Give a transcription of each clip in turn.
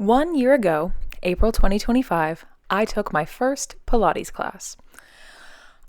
1 year ago, April 2025, I took my first Pilates class.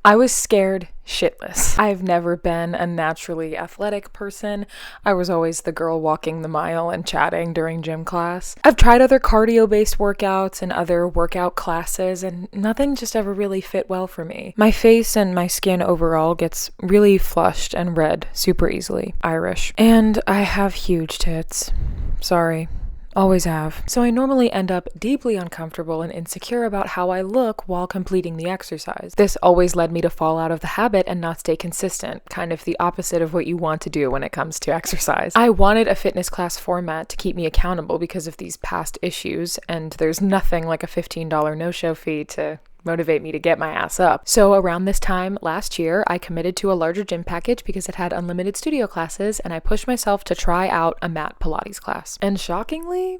I was scared shitless. I've never been a naturally athletic person. I was always the girl walking the mile and chatting during gym class. I've tried other cardio-based workouts and other workout classes, and nothing just ever really fit well for me. My face and my skin overall gets really flushed and red super easily. Irish. And I have huge tits. Sorry. Always have. So I normally end up deeply uncomfortable and insecure about how I look while completing the exercise. This always led me to fall out of the habit and not stay consistent, kind of the opposite of what you want to do when it comes to exercise. I wanted a fitness class format to keep me accountable because of these past issues, and there's nothing like a $15 no-show fee to motivate me to get my ass up. So around this time last year, I committed to a larger gym package because it had unlimited studio classes, and I pushed myself to try out a mat Pilates class. And shockingly,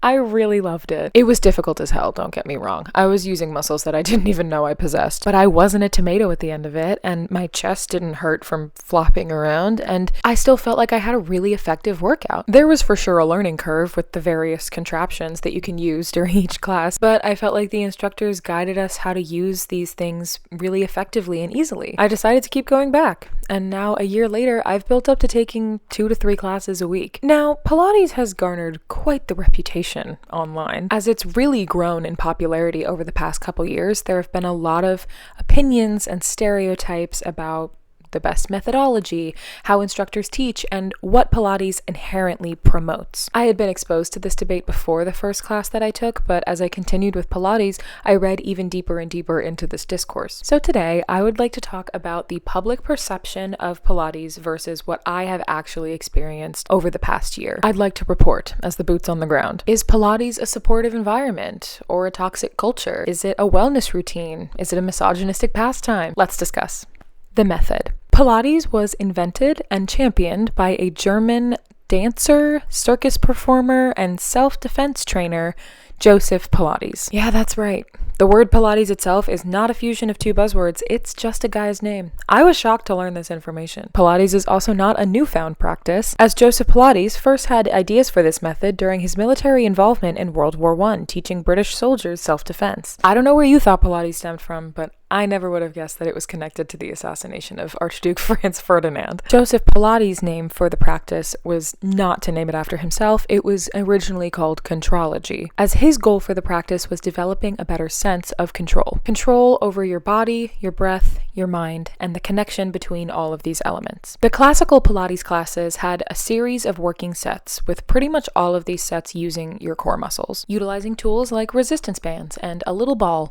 I really loved it. It was difficult as hell, don't get me wrong. I was using muscles that I didn't even know I possessed, but I wasn't a tomato at the end of it, and my chest didn't hurt from flopping around, and I still felt like I had a really effective workout. There was for sure a learning curve with the various contraptions that you can use during each class, but I felt like the instructors guided us how to use these things really effectively and easily. I decided to keep going back, and now a year later, I've built up to taking 2 to 3 classes a week. Now, Pilates has garnered quite the reputation online. As it's really grown in popularity over the past couple years, there have been a lot of opinions and stereotypes about the best methodology, how instructors teach, and what Pilates inherently promotes. I had been exposed to this debate before the first class that I took, but as I continued with Pilates, I read even deeper and deeper into this discourse. So today, I would like to talk about the public perception of Pilates versus what I have actually experienced over the past year. I'd like to report as the boots on the ground. Is Pilates a supportive environment or a toxic culture? Is it a wellness routine? Is it a misogynistic pastime? Let's discuss. The method. Pilates was invented and championed by a German dancer, circus performer, and self-defense trainer, Joseph Pilates. Yeah, that's right. The word Pilates itself is not a fusion of 2 buzzwords, it's just a guy's name. I was shocked to learn this information. Pilates is also not a newfound practice, as Joseph Pilates first had ideas for this method during his military involvement in World War I, teaching British soldiers self-defense. I don't know where you thought Pilates stemmed from, but I never would have guessed that it was connected to the assassination of Archduke Franz Ferdinand. Joseph Pilates' name for the practice was not to name it after himself, it was originally called contrology, as his goal for the practice was developing a better sense of control. Control over your body, your breath, your mind, and the connection between all of these elements. The classical Pilates classes had a series of working sets, with pretty much all of these sets using your core muscles, utilizing tools like resistance bands and a little ball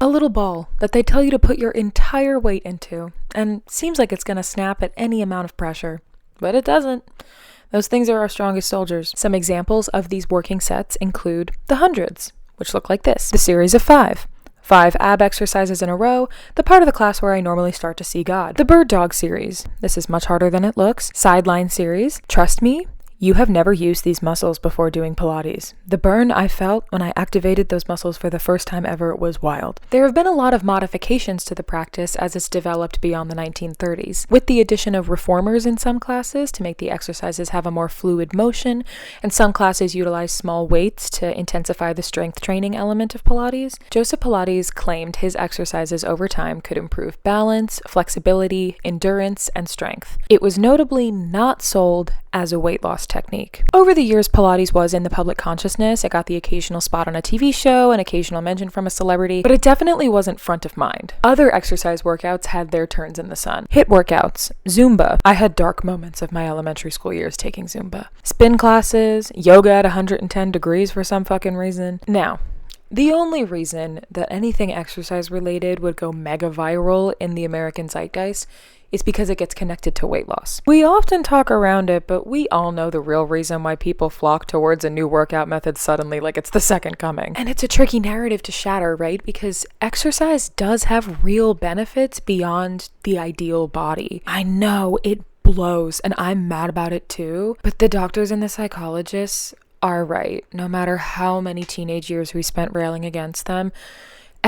that they tell you to put your entire weight into, and seems like it's gonna snap at any amount of pressure, but it doesn't. Those things are our strongest soldiers. Some examples of these working sets include the hundreds, which look like this, the series of 5 ab exercises in a row, the part of the class where I normally start to see God, the bird dog series, this is much harder than it looks, sideline series, trust me, you have never used these muscles before doing Pilates. The burn I felt when I activated those muscles for the first time ever was wild. There have been a lot of modifications to the practice as it's developed beyond the 1930s, with the addition of reformers in some classes to make the exercises have a more fluid motion, and some classes utilize small weights to intensify the strength training element of Pilates. Joseph Pilates claimed his exercises over time could improve balance, flexibility, endurance, and strength. It was notably not sold as a weight loss technique. Over the years, Pilates was in the public consciousness. It got the occasional spot on a TV show, an occasional mention from a celebrity, but it definitely wasn't front of mind. Other exercise workouts had their turns in the sun. HIIT workouts, Zumba. I had dark moments of my elementary school years taking Zumba. Spin classes, yoga at 110 degrees for some fucking reason. Now, the only reason that anything exercise related would go mega viral in the American zeitgeist is because it gets connected to weight loss. We often talk around it, but we all know the real reason why people flock towards a new workout method suddenly like it's the second coming. And it's a tricky narrative to shatter, right? Because exercise does have real benefits beyond the ideal body. I know it blows, and I'm mad about it too, but the doctors and the psychologists are right. No matter how many teenage years we spent railing against them,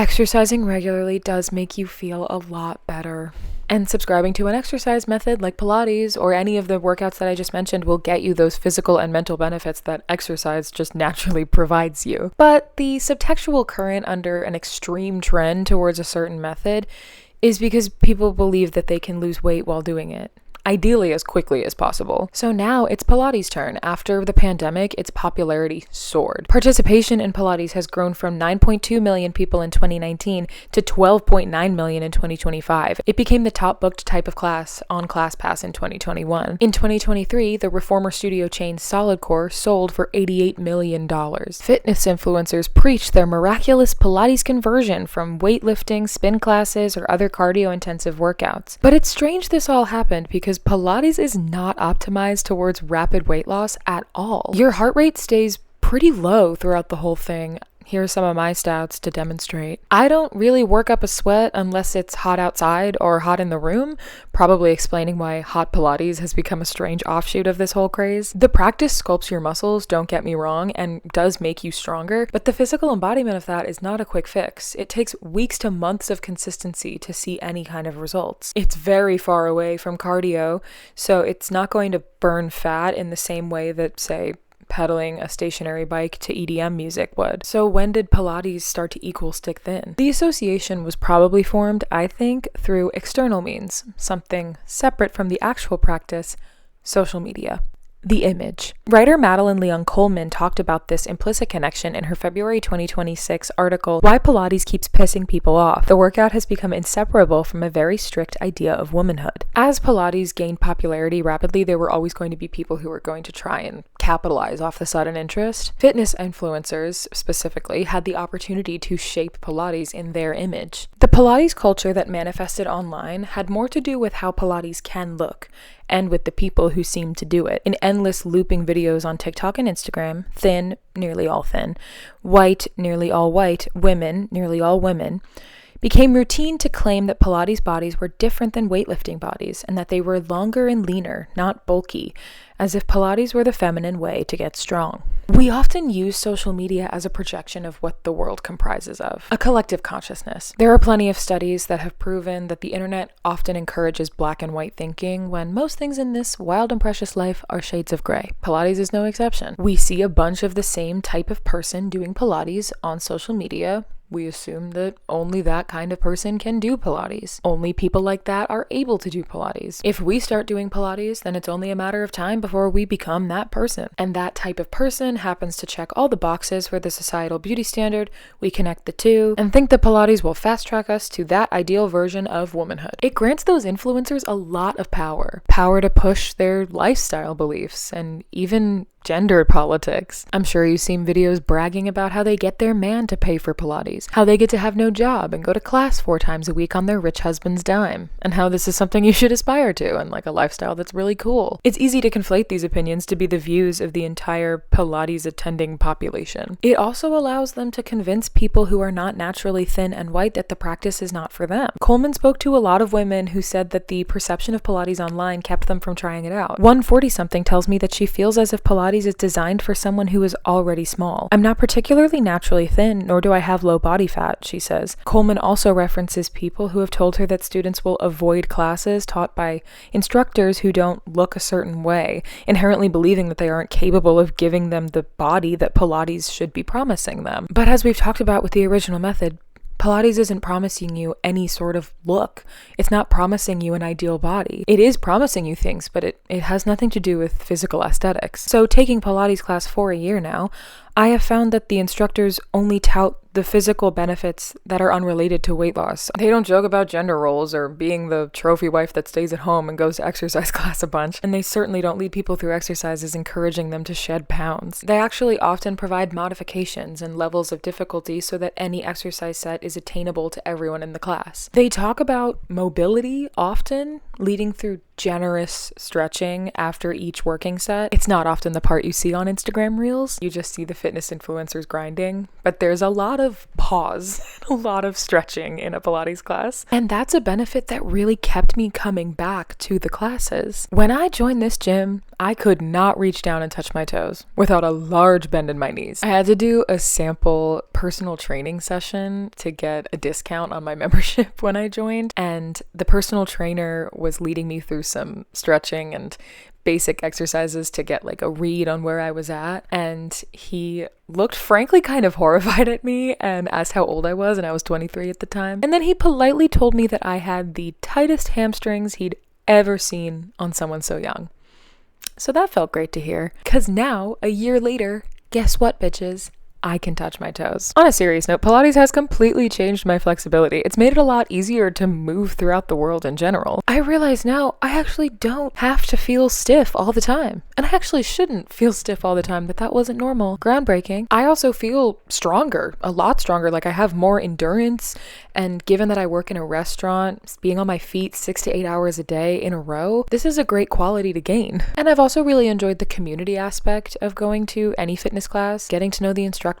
Exercising regularly does make you feel a lot better. And subscribing to an exercise method like Pilates or any of the workouts that I just mentioned will get you those physical and mental benefits that exercise just naturally provides you. But the subtextual current under an extreme trend towards a certain method is because people believe that they can lose weight while doing it, ideally as quickly as possible. So now it's Pilates' turn. After the pandemic, its popularity soared. Participation in Pilates has grown from 9.2 million people in 2019 to 12.9 million in 2025. It became the top booked type of class on ClassPass in 2021. In 2023, the reformer studio chain Solidcore sold for $88 million. Fitness influencers preached their miraculous Pilates conversion from weightlifting, spin classes, or other cardio-intensive workouts. But it's strange this all happened because Pilates is not optimized towards rapid weight loss at all. Your heart rate stays pretty low throughout the whole thing. Here are some of my stats to demonstrate. I don't really work up a sweat unless it's hot outside or hot in the room, probably explaining why hot Pilates has become a strange offshoot of this whole craze. The practice sculpts your muscles, don't get me wrong, and does make you stronger, but the physical embodiment of that is not a quick fix. It takes weeks to months of consistency to see any kind of results. It's very far away from cardio, so it's not going to burn fat in the same way that, say, pedaling a stationary bike to EDM music would. So when did Pilates start to equal stick thin? The association was probably formed, I think, through external means, something separate from the actual practice, social media. The image. Writer Madeline Leon Coleman talked about this implicit connection in her February 2026 article, Why Pilates Keeps Pissing People Off. The workout has become inseparable from a very strict idea of womanhood. As Pilates gained popularity rapidly, there were always going to be people who were going to try and capitalize off the sudden interest. Fitness influencers, specifically, had the opportunity to shape Pilates in their image. The Pilates culture that manifested online had more to do with how Pilates can look, and with the people who seemed to do it. In endless looping videos on TikTok and Instagram, thin, nearly all thin, white, nearly all white, women, nearly all women, became routine to claim that Pilates bodies were different than weightlifting bodies, and that they were longer and leaner, not bulky, as if Pilates were the feminine way to get strong. We often use social media as a projection of what the world comprises of, a collective consciousness. There are plenty of studies that have proven that the internet often encourages black and white thinking when most things in this wild and precious life are shades of gray. Pilates is no exception. We see a bunch of the same type of person doing Pilates on social media. We assume that only that kind of person can do Pilates. Only people like that are able to do Pilates. If we start doing Pilates, then it's only a matter of time before we become that person. And that type of person happens to check all the boxes for the societal beauty standard. We connect the two and think that Pilates will fast track us to that ideal version of womanhood. It grants those influencers a lot of power. Power to push their lifestyle beliefs and even gender politics. I'm sure you've seen videos bragging about how they get their man to pay for Pilates, how they get to have no job and go to class 4 times a week on their rich husband's dime, and how this is something you should aspire to and like a lifestyle that's really cool. It's easy to conflate these opinions to be the views of the entire Pilates attending population. It also allows them to convince people who are not naturally thin and white that the practice is not for them. Coleman spoke to a lot of women who said that the perception of Pilates online kept them from trying it out. One 40-something tells me that she feels as if Pilates is designed for someone who is already small. I'm not particularly naturally thin, nor do I have low body fat, she says. Coleman also references people who have told her that students will avoid classes taught by instructors who don't look a certain way, inherently believing that they aren't capable of giving them the body that Pilates should be promising them. But as we've talked about with the original method, Pilates isn't promising you any sort of look. It's not promising you an ideal body. It is promising you things, but it has nothing to do with physical aesthetics. So taking Pilates class for a year now, I have found that the instructors only tout the physical benefits that are unrelated to weight loss. They don't joke about gender roles or being the trophy wife that stays at home and goes to exercise class a bunch, and they certainly don't lead people through exercises encouraging them to shed pounds. They actually often provide modifications and levels of difficulty so that any exercise set is attainable to everyone in the class. They talk about mobility often, leading through generous stretching after each working set. It's not often the part you see on Instagram Reels. You just see the fitness influencers grinding, but there's a lot of pause, a lot of stretching in a Pilates class. And that's a benefit that really kept me coming back to the classes. When I joined this gym, I could not reach down and touch my toes without a large bend in my knees. I had to do a sample personal training session to get a discount on my membership when I joined, and the personal trainer was leading me through some stretching and basic exercises to get like a read on where I was at, and he looked frankly kind of horrified at me and asked how old I was, and I was 23 at the time. And then he politely told me that I had the tightest hamstrings he'd ever seen on someone so young. So that felt great to hear, because now, a year later, guess what, bitches? I can touch my toes. On a serious note, Pilates has completely changed my flexibility. It's made it a lot easier to move throughout the world in general. I realize now I actually don't have to feel stiff all the time. And I actually shouldn't feel stiff all the time, that wasn't normal. Groundbreaking. I also feel stronger, a lot stronger, like I have more endurance. And given that I work in a restaurant, being on my feet 6 to 8 hours a day in a row, this is a great quality to gain. And I've also really enjoyed the community aspect of going to any fitness class, getting to know the instructors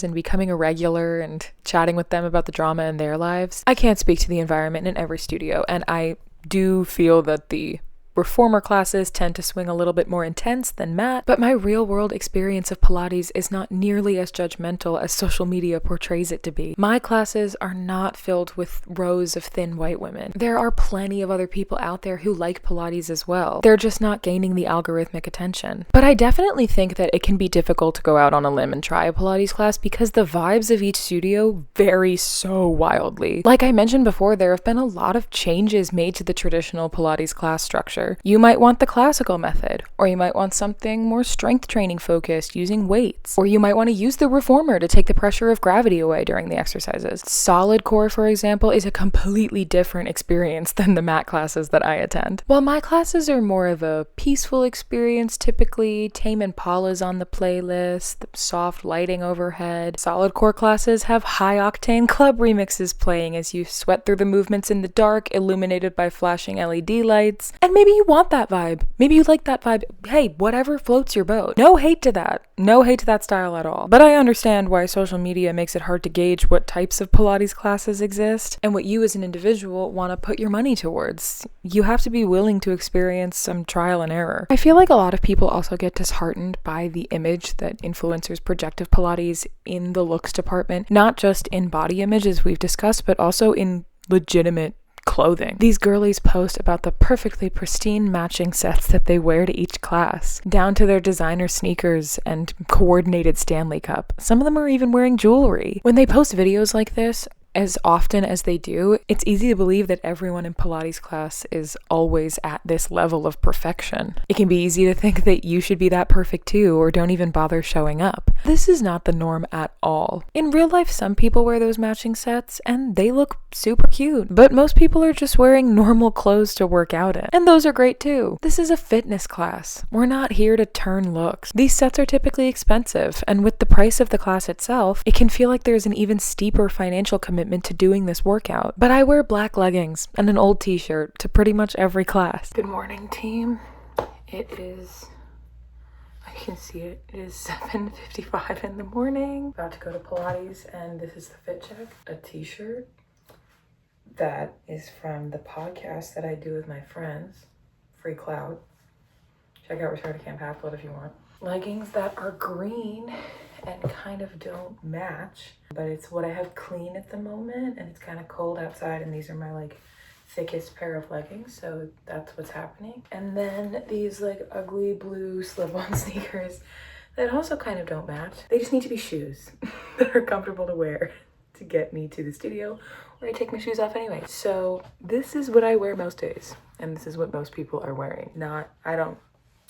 and becoming a regular and chatting with them about the drama in their lives. I can't speak to the environment in every studio, and I do feel that the reformer classes tend to swing a little bit more intense than mat, but my real world experience of Pilates is not nearly as judgmental as social media portrays it to be. My classes are not filled with rows of thin white women. There are plenty of other people out there who like Pilates as well. They're just not gaining the algorithmic attention. But I definitely think that it can be difficult to go out on a limb and try a Pilates class because the vibes of each studio vary so wildly. Like I mentioned before, there have been a lot of changes made to the traditional Pilates class structure. You might want the classical method, or you might want something more strength training focused using weights, or you might want to use the reformer to take the pressure of gravity away during the exercises. Solidcore, for example, is a completely different experience than the mat classes that I attend. While my classes are more of a peaceful experience, typically Tame Impala's on the playlist, the soft lighting overhead. Solidcore classes have high-octane club remixes playing as you sweat through the movements in the dark, illuminated by flashing LED lights, and maybe you want that vibe. Maybe you like that vibe. Hey, whatever floats your boat. No hate to that. No hate to that style at all. But I understand why social media makes it hard to gauge what types of Pilates classes exist and what you as an individual want to put your money towards. You have to be willing to experience some trial and error. I feel like a lot of people also get disheartened by the image that influencers project of Pilates in the looks department, not just in body image as we've discussed, but also in legitimate clothing. These girlies post about the perfectly pristine matching sets that they wear to each class, down to their designer sneakers and coordinated Stanley Cup. Some of them are even wearing jewelry. When they post videos like this, as often as they do, it's easy to believe that everyone in Pilates class is always at this level of perfection. It can be easy to think that you should be that perfect too, or don't even bother showing up. This is not the norm at all. In real life, some people wear those matching sets, and they look super cute, but most people are just wearing normal clothes to work out in, and those are great too. This is a fitness class. We're not here to turn looks. These sets are typically expensive, and with the price of the class itself, it can feel like there's an even steeper financial commitment to doing this workout. But I wear black leggings and an old t-shirt to pretty much every class. Good morning, team. It is, I can see it, it is 7:55 in the morning. About to go to Pilates, and this is the fit check. A t-shirt that is from the podcast that I do with my friends, Free Cloud. Check out Return to Camp Half-Blood if you want. Leggings that are green and kind of don't match, but it's what I have clean at the moment, and it's kind of cold outside, and these are my like thickest pair of leggings, so that's what's happening. And then these like ugly blue slip-on sneakers that also kind of don't match. They just need to be shoes that are comfortable to wear to get me to the studio, where I take my shoes off anyway. So this is what I wear most days, and this is what most people are wearing.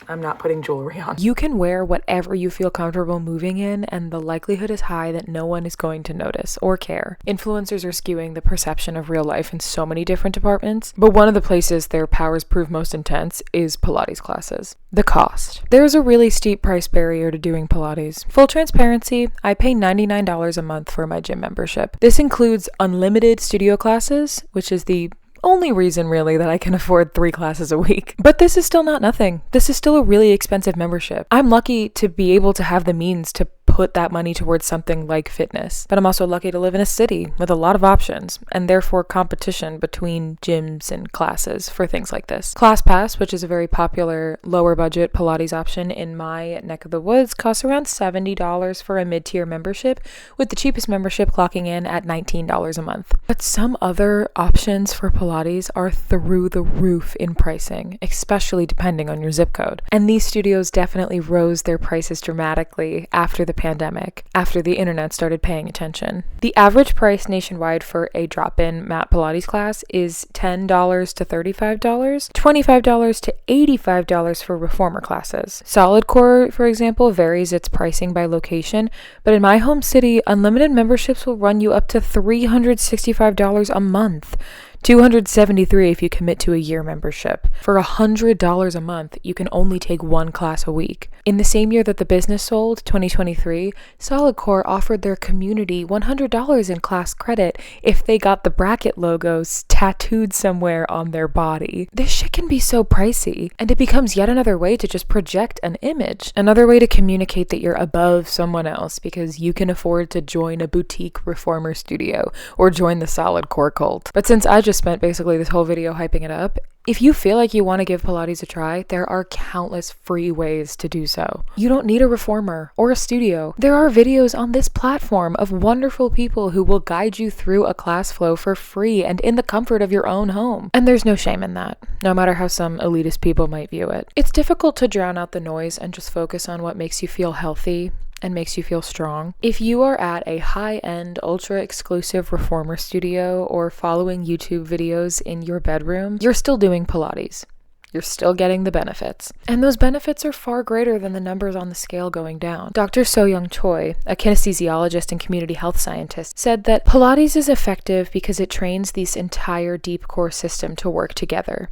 I'm not putting jewelry on. You can wear whatever you feel comfortable moving in, and the likelihood is high that no one is going to notice or care. Influencers are skewing the perception of real life in so many different departments, but one of the places their powers prove most intense is Pilates classes. The cost. There's a really steep price barrier to doing Pilates. Full transparency, I pay $99 a month for my gym membership. This includes unlimited studio classes, which is the only reason really that I can afford 3 classes a week. But this is still not nothing. This is still a really expensive membership. I'm lucky to be able to have the means to put that money towards something like fitness. But I'm also lucky to live in a city with a lot of options, and therefore competition between gyms and classes for things like this. ClassPass, which is a very popular lower budget Pilates option in my neck of the woods, costs around $70 for a mid-tier membership, with the cheapest membership clocking in at $19 a month. But some other options for Pilates are through the roof in pricing, especially depending on your zip code. And these studios definitely rose their prices dramatically after the pandemic, after the internet started paying attention. The average price nationwide for a drop-in mat Pilates class is $10 to $35, $25 to $85 for reformer classes. Solidcore, for example, varies its pricing by location, but in my home city, unlimited memberships will run you up to $365 a month. $273 if you commit to a year membership. For $100 a month, you can only take one class a week. In the same year that the business sold, 2023, solidcore offered their community $100 in class credit if they got the bracket logos tattooed somewhere on their body. This shit can be so pricey, and it becomes yet another way to just project an image, another way to communicate that you're above someone else because you can afford to join a boutique reformer studio or join the solidcore cult. But since I just spent basically this whole video hyping it up, if you feel like you want to give Pilates a try, there are countless free ways to do so. You don't need a reformer or a studio. There are videos on this platform of wonderful people who will guide you through a class flow for free and in the comfort of your own home. And there's no shame in that, no matter how some elitist people might view it. It's difficult to drown out the noise and just focus on what makes you feel healthy and makes you feel strong. If you are at a high-end, ultra-exclusive reformer studio or following YouTube videos in your bedroom, you're still doing Pilates. You're still getting the benefits. And those benefits are far greater than the numbers on the scale going down. Dr. So-Young Choi, a kinesthesiologist and community health scientist, said that Pilates is effective because it trains this entire deep core system to work together.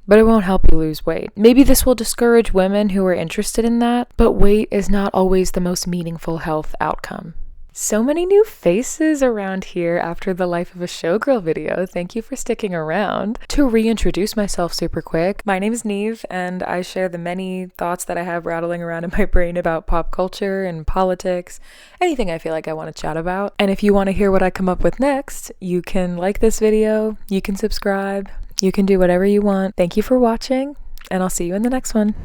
But it won't help you lose weight. Maybe this will discourage women who are interested in that, but weight is not always the most meaningful health outcome. So many new faces around here after the Life of a Showgirl video. Thank you for sticking around. To reintroduce myself super quick, my name is Neve, and I share the many thoughts that I have rattling around in my brain about pop culture and politics, anything I feel like I want to chat about. And if you want to hear what I come up with next, you can like this video, you can subscribe, you can do whatever you want. Thank you for watching, and I'll see you in the next one.